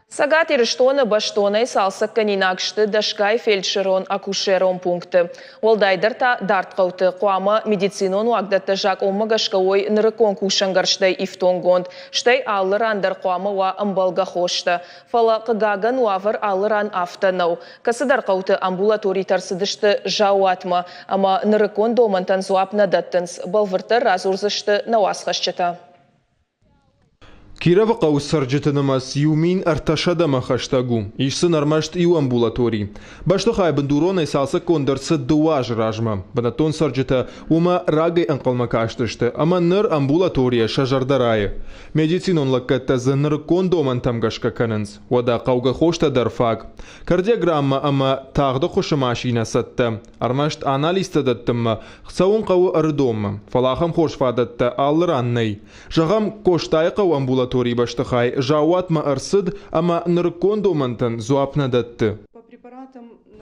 Сагат ириштона баштонай салсак канинакшты дашкай фельдшерон акушерон пункты. Олдайдырта дартқауты қуама медицинон уагдатты жак оммагашкауой нырыкон кушангарштай ифтонгонд. Штай аллырандар қуама ва амбалга хошты. Фала қыгаган уавыр аллыран автанау. Касыдар қауты амбулаторий тарсыдышты жауатма. Ама нырыкон домантан зуап надаттынс. Балвырты разурзышты навасхашчыта. Кирова қаусаржытынымас юмин арташадама хаштагу. Ишсын армашт ю амбулаторий. Баштохай бандуронай салса кондырсы дуаж ражма. Банатон саржыта ума рагай анқалма каштышты. Ама ныр амбулатория шажардарайы. Медицинон лаккатта зыныр кондоман тамгашка канынс. Вада қауға хошта дарфаг. Кардиограмма ама тағды хошы машина сатты. Армашт анализта даттымма. Қсауын қауы ардомма. Фалахам хош фадатта аллыр аннай. Жағам коштай қау амбулаторий баштахай жауатма арсыд, ама ныркондомантан зуапна датты.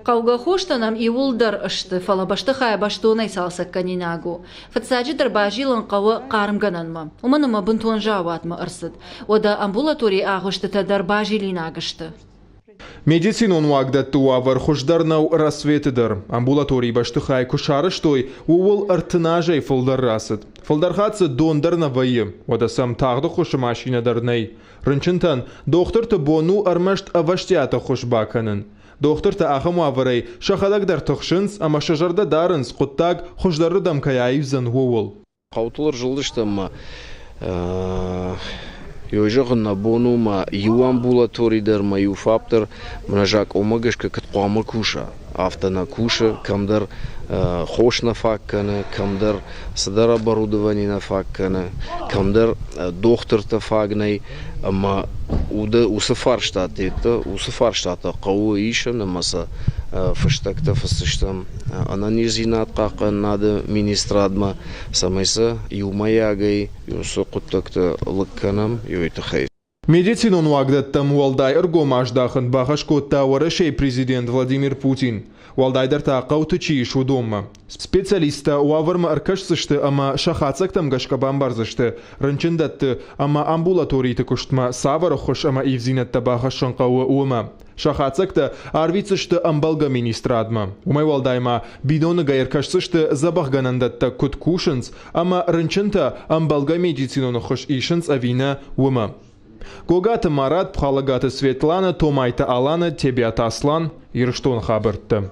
Қауға хоштанам иулдар ұшты, фала баштахай баштонай салсак канинагу. Фатсаджи дарбажилан қауы қарымгананма. Уманыма бунтуан жауатма арсыд. Ода амбулаторий ағыштыта дарбажилин ағышты. Медицинон уагдатты уавар хошдарнау рассветыдар. Амбулаторий баштыхай кушарыштой уол артынажай фылдар расыд. Фылдархатсы дондарна вайы. Ода сам тағды хошы машинадарнай. Рынчынтан доқтырты бону армашт аваштията хош баканын. Доқтырты ахам уаварай шахадагдар тұқшынс, ама шажарда дарынс құттаг хошдары дамкаяйвзан уол. Қаутылар жылдыштама Йожығына бонума ю амбулаторийдер ма ю фаптер множак омагашка кат қуамы куша. Автона куша, камдар хошна факканы, камдар садар оборудование на факканы, камдар дохтырта фагнай, ама усы фарштаты қауы ишем, намаса фаштакта фасыштам ананизинат қақы нады министрадма самайса юмаягай юсы құттакта лыкканам юйтахай. Медицинон уагдаттам уалдай ыргомаждахын бағашкотта варашей президент Владимир Путин. Уалдайдар қауты чииш удомма. Специалиста уаварма аркашсышты, ама шахацактам гашкабан барзышты. Рынчындатты, ама амбулаторийты күштма савара хош, ама ивзинатта бағашын қауы уыма. Шахацакта арвицышты амбалга министрадма. Умай уалдайма бидоны гайыркашсышты забахганандатта кут кушынс, ама рынчынта амбалга медициноны хош ишынс авина уыма. Гогаты Марат, Пхалагаты Светлана, Томайта Алана, Тебиат Аслан, Ирштон хабыртты.